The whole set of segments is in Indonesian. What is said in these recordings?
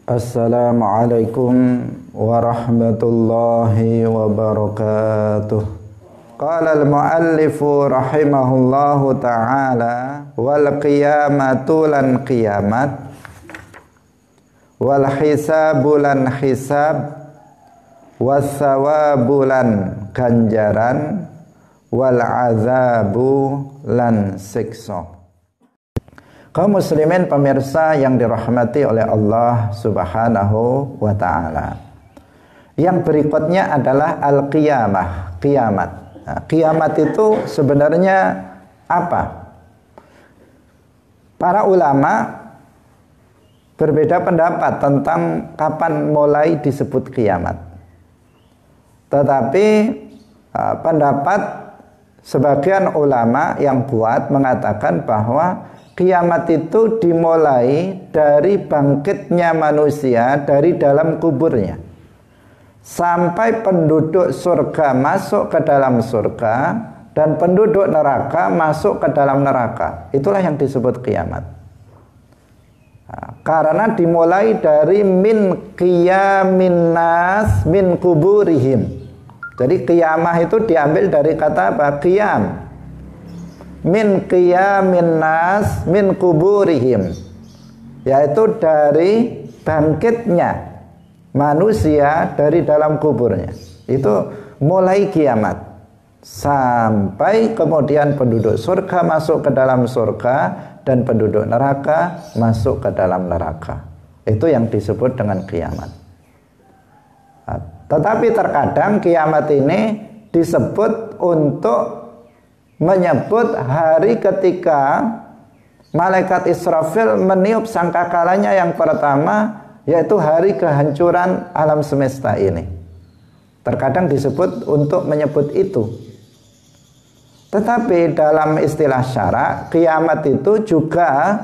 Assalamualaikum warahmatullahi wabarakatuh. Qala al-muallifu rahimahullahu ta'ala wal qiyamatu lan qiyamat wal hisabu lan hisab was sawabu lan ganjaran wal azabu lan siksa. Kaum muslimin pemirsa yang dirahmati oleh Allah Subhanahu wa ta'ala. Yang berikutnya adalah al-qiyamah, kiamat. Nah, kiamat itu sebenarnya apa? Para ulama berbeda pendapat tentang kapan mulai disebut kiamat. Tetapi pendapat sebagian ulama yang kuat mengatakan bahwa kiamat itu dimulai dari bangkitnya manusia dari dalam kuburnya sampai penduduk surga masuk ke dalam surga dan penduduk neraka masuk ke dalam neraka. Itulah yang disebut kiamat. Karena dimulai dari min qiyamin nas min kuburihim. Jadi qiyamah itu diambil dari kata apa? Qiyam. Min qiyamin nas min kuburihim, yaitu dari bangkitnya manusia dari dalam kuburnya. Itu mulai kiamat sampai kemudian penduduk surga masuk ke dalam surga dan penduduk neraka masuk ke dalam neraka. Itu yang disebut dengan kiamat. Tetapi terkadang kiamat ini disebut untuk menyebut hari ketika malaikat Israfil meniup sangkakalanya yang pertama, yaitu hari kehancuran alam semesta ini. Terkadang disebut untuk menyebut itu. Tetapi dalam istilah syara, kiamat itu juga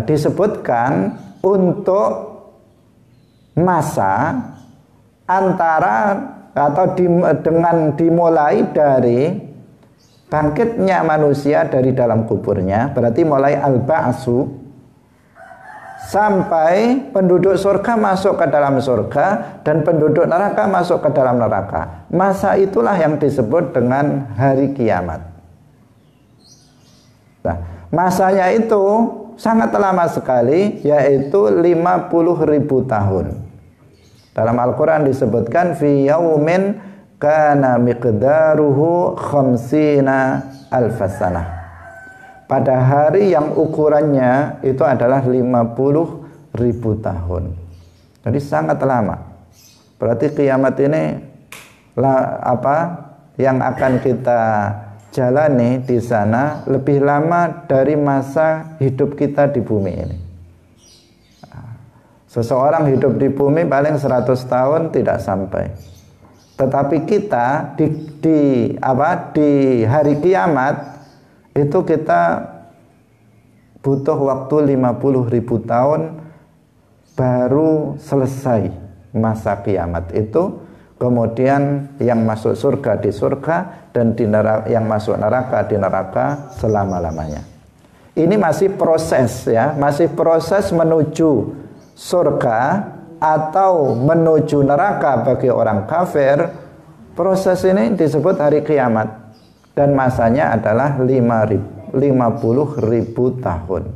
disebutkan untuk masa antara atau dengan dimulai dari bangkitnya manusia dari dalam kuburnya, berarti mulai al-ba'su, sampai penduduk surga masuk ke dalam surga dan penduduk neraka masuk ke dalam neraka. Masa itulah yang disebut dengan hari kiamat. Nah, masanya itu sangat lama sekali, yaitu 50.000 tahun. Dalam Al-Quran disebutkan fi yaumin kana miqdaruhu khamsina alfasanah. Pada hari yang ukurannya itu adalah 50.000 tahun. Jadi sangat lama. Berarti kiamat ini yang akan kita jalani di sana lebih lama dari masa hidup kita di bumi ini. Seseorang hidup di bumi paling 100 tahun tidak sampai. Tetapi kita di hari kiamat itu kita butuh waktu 50.000 tahun baru selesai masa kiamat itu. Kemudian yang masuk surga di surga dan yang masuk neraka di neraka selama-lamanya. Ini masih proses ya, masih proses menuju surga atau menuju neraka bagi orang kafir. Proses ini disebut hari kiamat dan masanya adalah 50.000 tahun.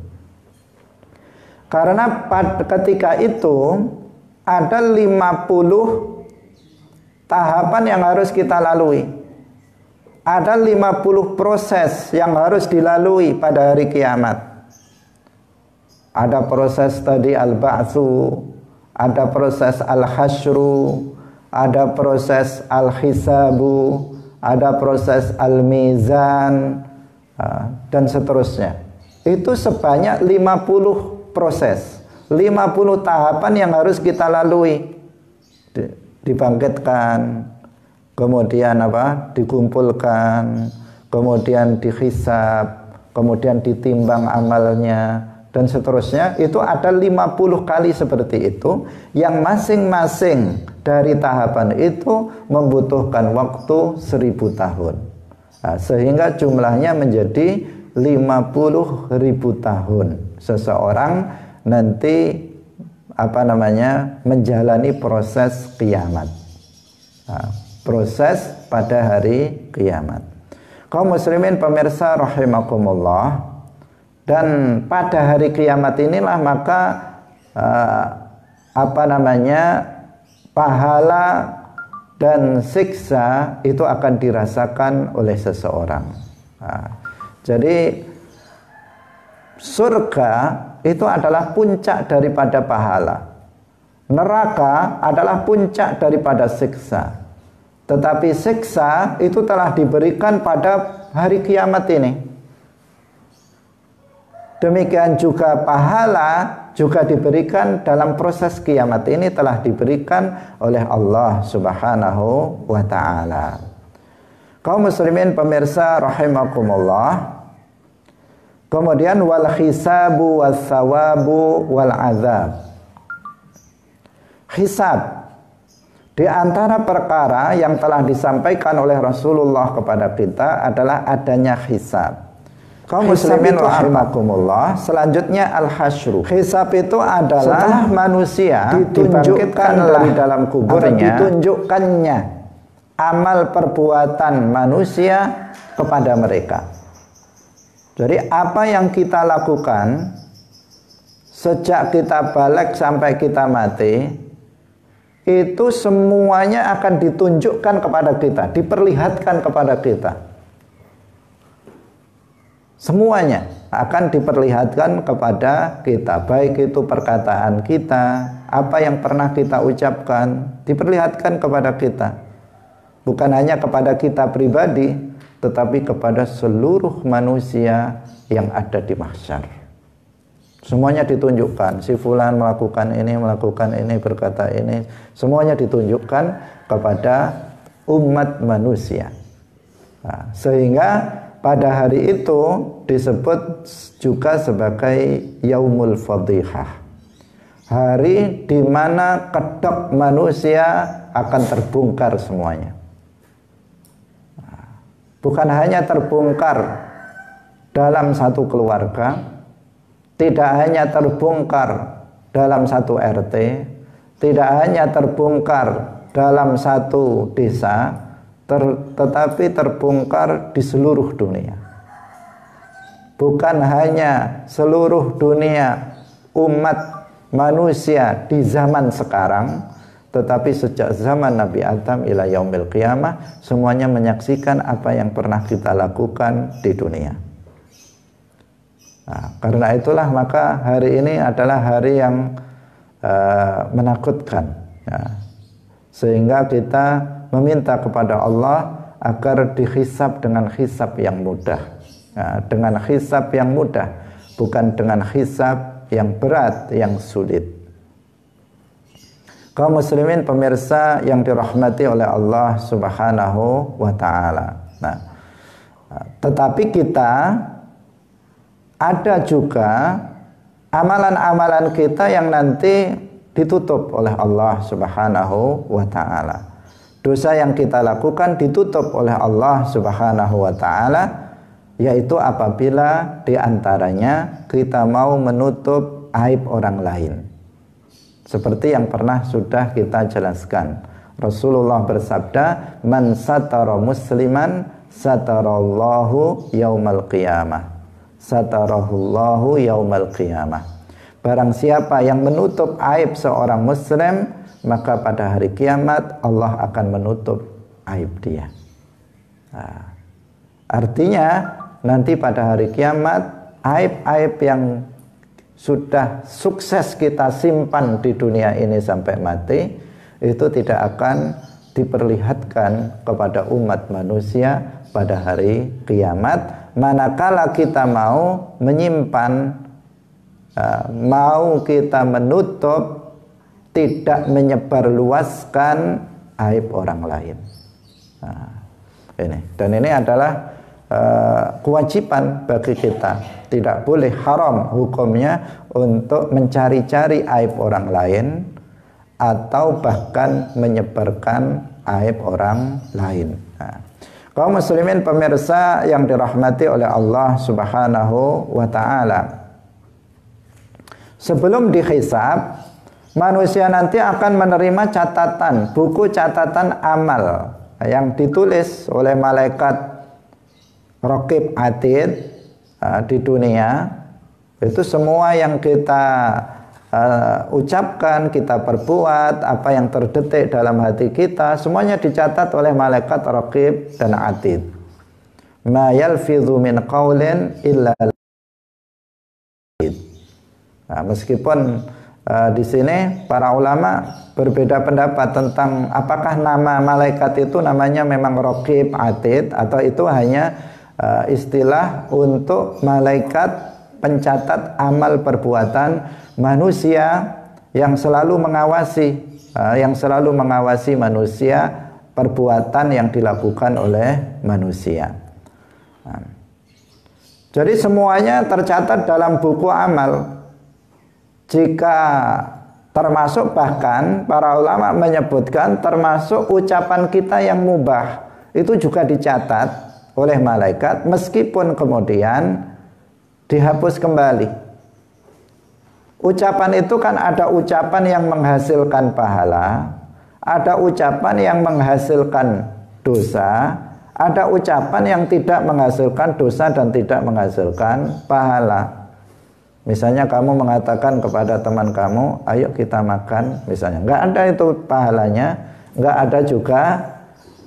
Karena ketika itu ada 50 tahapan yang harus kita lalui. Ada 50 proses yang harus dilalui pada hari kiamat. Ada proses tadi al-ba'tsu, ada proses al-hasyru, ada proses al-hisabu, ada proses al-mizan, dan seterusnya. Itu sebanyak 50 proses, 50 tahapan yang harus kita lalui. Dibangkitkan, kemudian dikumpulkan, kemudian dihisab, kemudian ditimbang amalnya, dan seterusnya. Itu ada 50 kali seperti itu, yang masing-masing dari tahapan itu membutuhkan waktu 1000 tahun. Sehingga jumlahnya menjadi 50.000 tahun. Seseorang nanti menjalani proses kiamat. Proses pada hari kiamat. Kaum muslimin pemirsa rahimakumullah, dan pada hari kiamat inilah maka pahala dan siksa itu akan dirasakan oleh seseorang. Jadi surga itu adalah puncak daripada pahala. Neraka adalah puncak daripada siksa. Tetapi siksa itu telah diberikan pada hari kiamat ini. Demikian juga pahala juga diberikan dalam proses kiamat ini, telah diberikan oleh Allah Subhanahu wa ta'ala. Kaum muslimin pemirsa rahimakumullah. Kemudian wal hisabu was sawabu wal azab. Hisab, di antara perkara yang telah disampaikan oleh Rasulullah kepada kita adalah adanya hisab. Kaum muslimin rahimakumullah, selanjutnya al-hasyru. Hisab itu adalah setelah manusia ditunjukkan dari dalam kuburnya, ditunjukkannya amal perbuatan manusia kepada mereka. Jadi apa yang kita lakukan sejak kita balik sampai kita mati, itu semuanya akan ditunjukkan kepada kita, diperlihatkan kepada kita. Semuanya akan diperlihatkan kepada kita, baik itu perkataan kita, apa yang pernah kita ucapkan, diperlihatkan kepada kita. Bukan hanya kepada kita pribadi, tetapi kepada seluruh manusia yang ada di mahsyar. Semuanya ditunjukkan, si fulan melakukan ini, berkata ini, semuanya ditunjukkan kepada umat manusia. Sehingga pada hari itu disebut juga sebagai Yaumul Fadhihah. Hari di mana kedok manusia akan terbongkar semuanya. Bukan hanya terbongkar dalam satu keluarga, tidak hanya terbongkar dalam satu RT, tidak hanya terbongkar dalam satu desa, tetapi terbongkar di seluruh dunia. Bukan hanya seluruh dunia umat manusia di zaman sekarang, tetapi sejak zaman Nabi Adam ila yaumil qiyamah, semuanya menyaksikan apa yang pernah kita lakukan di dunia. Nah, karena itulah maka hari ini adalah hari yang menakutkan, sehingga kita meminta kepada Allah agar dihisab dengan hisab yang mudah, dengan hisab yang mudah, bukan dengan hisab yang berat, yang sulit. Kaum muslimin pemirsa yang dirahmati oleh Allah Subhanahu wa ta'ala. Nah, tetapi kita ada juga amalan-amalan kita yang nanti ditutup oleh Allah Subhanahu wa ta'ala. Dosa yang kita lakukan ditutup oleh Allah Subhanahu wa ta'ala, yaitu apabila diantaranya kita mau menutup aib orang lain. Seperti yang pernah sudah kita jelaskan. Rasulullah bersabda, "Man satara musliman satarallahu yaumal qiyamah." Satarahullahu yaumal qiyamah. Barang siapa yang menutup aib seorang muslim, maka pada hari kiamat Allah akan menutup aib dia. Nah, artinya nanti pada hari kiamat aib-aib yang sudah sukses kita simpan di dunia ini sampai mati, itu tidak akan diperlihatkan kepada umat manusia pada hari kiamat, manakala kita mau menyimpan, mau kita menutup, tidak menyebarluaskan aib orang lain. Nah, ini adalah kewajiban bagi kita. Tidak boleh, haram hukumnya untuk mencari-cari aib orang lain atau bahkan menyebarkan aib orang lain. Nah, kaum muslimin pemirsa yang dirahmati oleh Allah Subhanahu wa ta'ala, sebelum dihisab manusia nanti akan menerima catatan, buku catatan amal yang ditulis oleh malaikat Raqib Atid di dunia. Itu semua yang kita ucapkan, kita perbuat, apa yang terdetik dalam hati kita, semuanya dicatat oleh malaikat Raqib dan Atid. Ma yalfidhu min qaulin illa. Nah, meskipun di sini para ulama berbeda pendapat tentang apakah nama malaikat itu namanya memang Raqib Atid atau itu hanya istilah untuk malaikat pencatat amal perbuatan manusia yang selalu mengawasi manusia, perbuatan yang dilakukan oleh manusia. Jadi semuanya tercatat dalam buku amal. Jika termasuk, bahkan para ulama menyebutkan termasuk ucapan kita yang mubah itu juga dicatat oleh malaikat meskipun kemudian dihapus kembali. Ucapan itu kan ada ucapan yang menghasilkan pahala, ada ucapan yang menghasilkan dosa, ada ucapan yang tidak menghasilkan dosa dan tidak menghasilkan pahala. Misalnya kamu mengatakan kepada teman kamu, ayo kita makan, misalnya, nggak ada itu pahalanya, nggak ada juga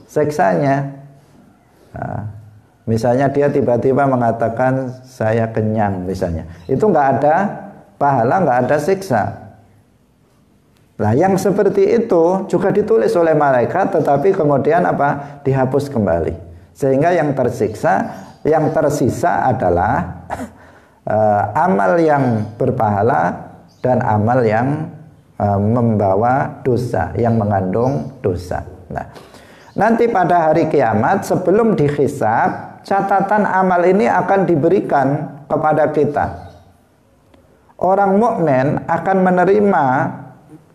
siksanya. Nah, misalnya dia tiba-tiba mengatakan saya kenyang, misalnya, itu nggak ada pahala, nggak ada siksa. Nah, yang seperti itu juga ditulis oleh malaikat, tetapi kemudian apa? Dihapus kembali, sehingga yang tersisa adalah amal yang berpahala dan amal yang membawa dosa, yang mengandung dosa. Nah, nanti pada hari kiamat sebelum dihisab, catatan amal ini akan diberikan kepada kita. Orang mukmin akan menerima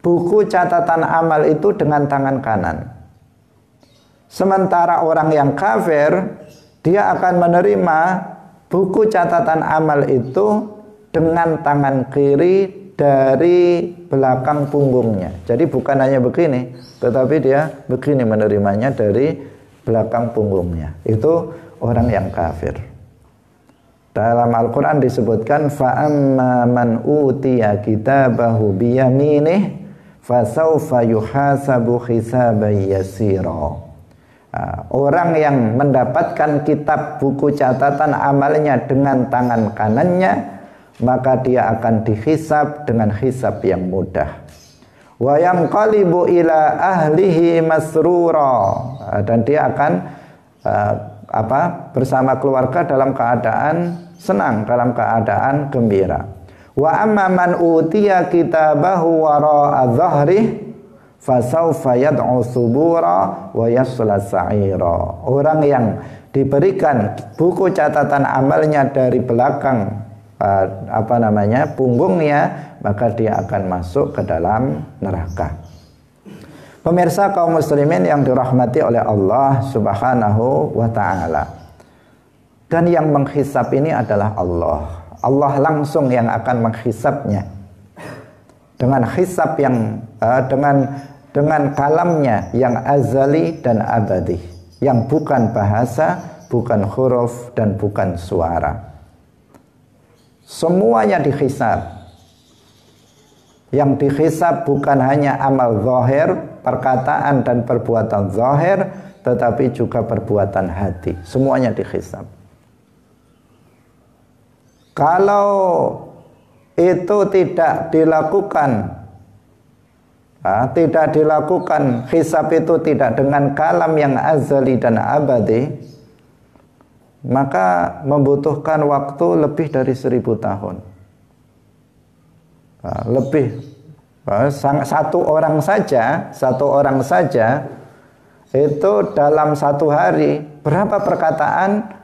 buku catatan amal itu dengan tangan kanan. Sementara orang yang kafir, dia akan menerima buku catatan amal itu dengan tangan kiri dari belakang punggungnya. Jadi bukan hanya begini, tetapi dia begini menerimanya dari belakang punggungnya. Itu orang yang kafir. Dalam Al-Quran disebutkan fa'amma man utiya kitabahu biyaminih fasawfa yuhasabu hisaban yasira. Orang yang mendapatkan kitab buku catatan amalnya dengan tangan kanannya, maka dia akan dihisab dengan hisab yang mudah. Wa yanqalibu ila ahlihi masrura, dan dia akan bersama keluarga dalam keadaan senang, dalam keadaan gembira. Wa amma man utiya kitabahu wara'a dhahrihi fasawfa yad'u subura wa yasla sa'ira. Orang yang diberikan buku catatan amalnya dari belakang punggungnya, maka dia akan masuk ke dalam neraka. Pemirsa kaum muslimin yang dirahmati oleh Allah Subhanahu wa taala. Dan yang menghisab ini adalah Allah. Allah langsung yang akan menghisabnya. Dengan hisab yang dengan kalamnya yang azali dan abadi, yang bukan bahasa, bukan huruf dan bukan suara. Semuanya dihisab. Yang dihisab bukan hanya amal zahir, perkataan dan perbuatan zahir, tetapi juga perbuatan hati. Semuanya dihisab. Kalau itu tidak dilakukan, hisab itu tidak dengan kalam yang azali dan abadi, maka membutuhkan waktu lebih dari 1000 tahun. Satu orang saja itu dalam satu hari berapa perkataan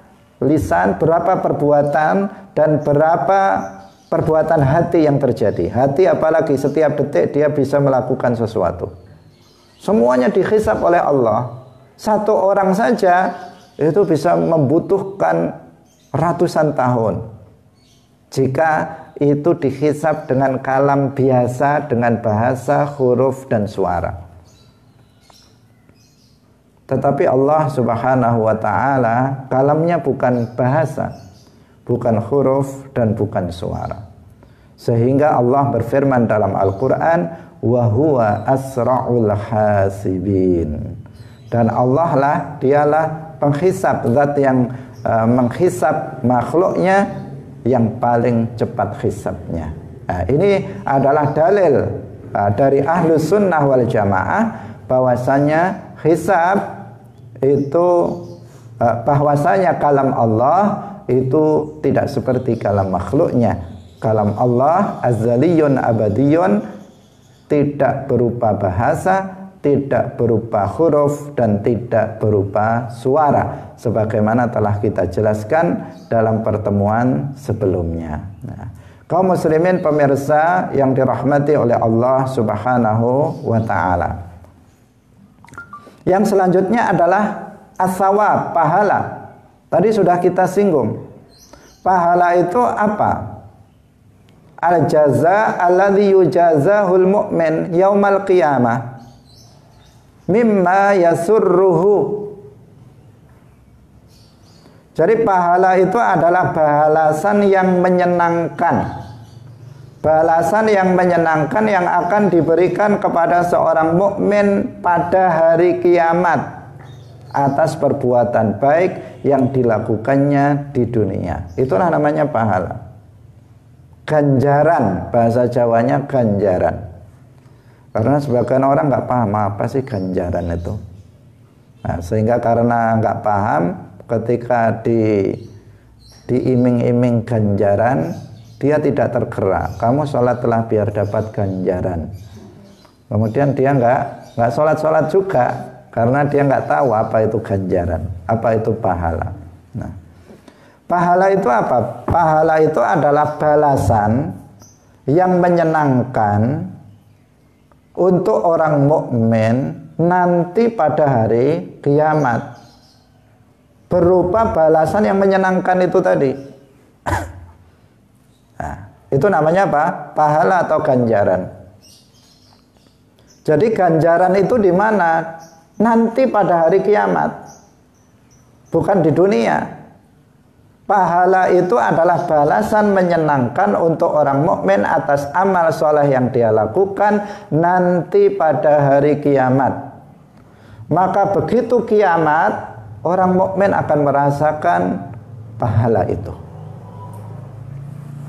lisan, berapa perbuatan, dan berapa perbuatan hati yang terjadi. Hati apalagi setiap detik dia bisa melakukan sesuatu. Semuanya dihisab oleh Allah. Satu orang saja itu bisa membutuhkan ratusan tahun. Jika itu dihisab dengan kalam biasa, dengan bahasa, huruf dan suara. Tetapi Allah Subhanahu wa ta'ala kalamnya bukan bahasa, bukan huruf dan bukan suara. Sehingga Allah berfirman dalam Al-Quran, wa huwa asra'ul hasibin. Dan Allah lah, dialah penghisab, zat yang menghisab makhluknya yang paling cepat hisabnya. Nah, ini adalah dalil dari Ahlus Sunnah wal Jamaah bahwasanya hisab itu bahwasanya kalam Allah itu tidak seperti kalam makhluknya. Kalam Allah azaliyun abadiyun, tidak berupa bahasa, tidak berupa huruf dan tidak berupa suara, sebagaimana telah kita jelaskan dalam pertemuan sebelumnya. Nah, kaum muslimin pemirsa yang dirahmati oleh Allah Subhanahu wa ta'ala, yang selanjutnya adalah as-sawab, pahala. Tadi sudah kita singgung. Pahala itu apa? Al-jaza alladhi yujazahul mu'min yaumal qiyamah mimma yasurruhu. Jadi pahala itu adalah balasan yang menyenangkan. Balasan yang menyenangkan yang akan diberikan kepada seorang mukmin pada hari kiamat atas perbuatan baik yang dilakukannya di dunia. Itulah namanya pahala. Ganjaran, bahasa Jawanya ganjaran. Karena sebagian orang nggak paham apa sih ganjaran itu. Nah, sehingga karena nggak paham, ketika diiming-iming ganjaran, dia tidak tergerak. Kamu sholatlah biar dapat ganjaran. Kemudian dia nggak sholat juga, karena dia nggak tahu apa itu ganjaran, apa itu pahala. Nah, pahala itu apa? Pahala itu adalah balasan yang menyenangkan untuk orang mukmin nanti pada hari kiamat, berupa balasan yang menyenangkan itu tadi. Nah, itu namanya apa? Pahala atau ganjaran. Jadi ganjaran itu di mana? Nanti pada hari kiamat, bukan di dunia. Pahala itu adalah balasan menyenangkan untuk orang mukmin atas amal soleh yang dia lakukan nanti pada hari kiamat. Maka begitu kiamat, orang mukmin akan merasakan pahala itu.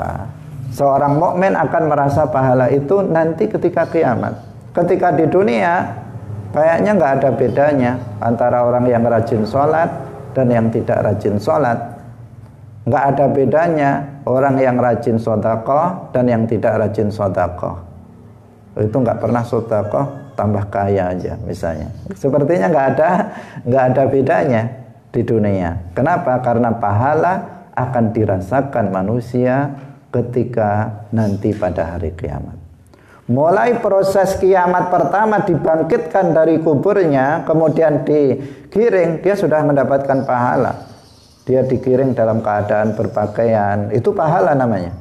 Nah, seorang mukmin akan merasa pahala itu nanti ketika kiamat. Ketika di dunia, kayaknya nggak ada bedanya antara orang yang rajin sholat dan yang tidak rajin sholat. Nggak ada bedanya orang yang rajin sedekah dan yang tidak rajin sedekah. Itu nggak pernah sedekah, tambah kaya aja misalnya. Sepertinya nggak ada bedanya di dunia. Kenapa? Karena pahala akan dirasakan manusia ketika nanti pada hari kiamat. Mulai proses kiamat pertama dibangkitkan dari kuburnya, kemudian digiring, dia sudah mendapatkan pahala. Dia digiring dalam keadaan berpakaian, itu pahala namanya.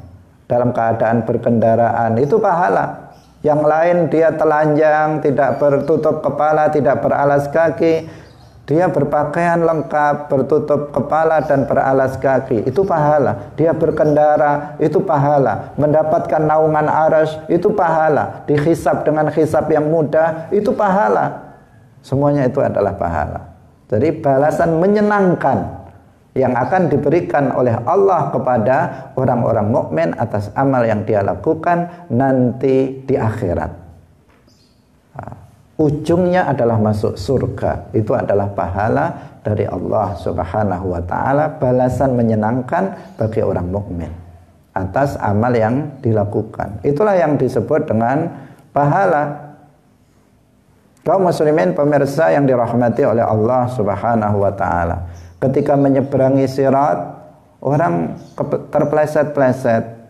Dalam keadaan berkendaraan, itu pahala. Yang lain dia telanjang, tidak bertutup kepala, tidak beralas kaki. Dia berpakaian lengkap, bertutup kepala dan beralas kaki, itu pahala. Dia berkendara, itu pahala. Mendapatkan naungan arsy, itu pahala. Dihisab dengan hisab yang mudah, itu pahala. Semuanya itu adalah pahala. Jadi balasan menyenangkan yang akan diberikan oleh Allah kepada orang-orang mukmin atas amal yang dia lakukan nanti di akhirat. Ujungnya adalah masuk surga. Itu adalah pahala dari Allah Subhanahu wa ta'ala, balasan menyenangkan bagi orang mukmin atas amal yang dilakukan. Itulah yang disebut dengan pahala. Kaum muslimin pemirsa yang dirahmati oleh Allah Subhanahu wa ta'ala, ketika menyeberangi sirat, orang terpleset-pleset,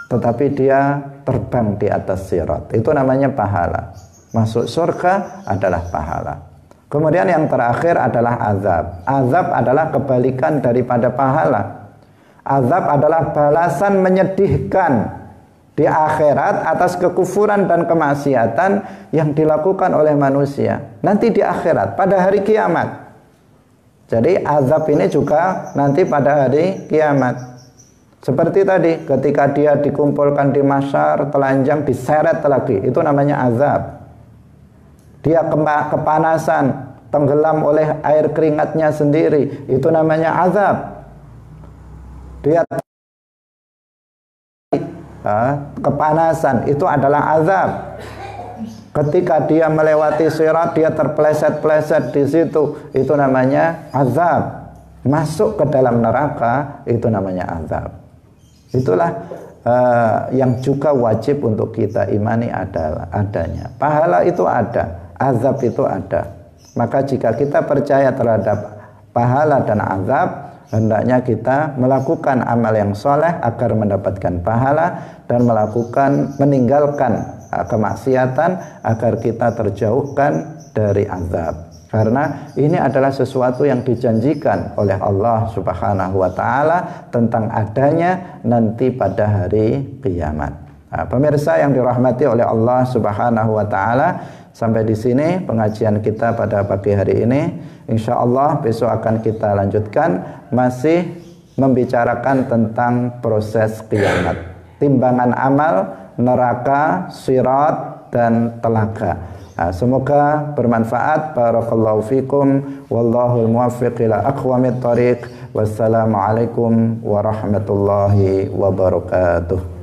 tetapi dia terbang di atas sirat. Itu namanya pahala. Masuk surga adalah pahala. Kemudian yang terakhir adalah azab. Azab adalah kebalikan daripada pahala. Azab adalah balasan menyedihkan di akhirat atas kekufuran dan kemaksiatan yang dilakukan oleh manusia. Nanti di akhirat, pada hari kiamat. Jadi azab ini juga nanti pada hari kiamat. Seperti tadi, ketika dia dikumpulkan di mahsyar, telanjang, diseret lagi. Itu namanya azab. Dia kepanasan, tenggelam oleh air keringatnya sendiri. Itu namanya azab. Dia kepanasan, itu adalah azab. Ketika dia melewati sirat, dia terpleset-pleset di situ, itu namanya azab. Masuk ke dalam neraka, itu namanya azab. Itulah yang juga wajib untuk kita imani adanya. Pahala itu ada, azab itu ada. Maka jika kita percaya terhadap pahala dan azab, hendaknya kita melakukan amal yang soleh agar mendapatkan pahala dan meninggalkan kemaksiatan agar kita terjauhkan dari azab. Karena ini adalah sesuatu yang dijanjikan oleh Allah Subhanahu wa taala tentang adanya nanti pada hari kiamat. Nah, pemirsa yang dirahmati oleh Allah Subhanahu wa taala, sampai di sini pengajian kita pada pagi hari ini. Insya Allah besok akan kita lanjutkan, masih membicarakan tentang proses kiamat, timbangan amal, neraka, sirat, dan telaga. Nah, semoga bermanfaat. Barakallahu fikum, wallahul muwaffiq ila aqwamit thoriq. Wassalamualaikum warahmatullahi wabarakatuh.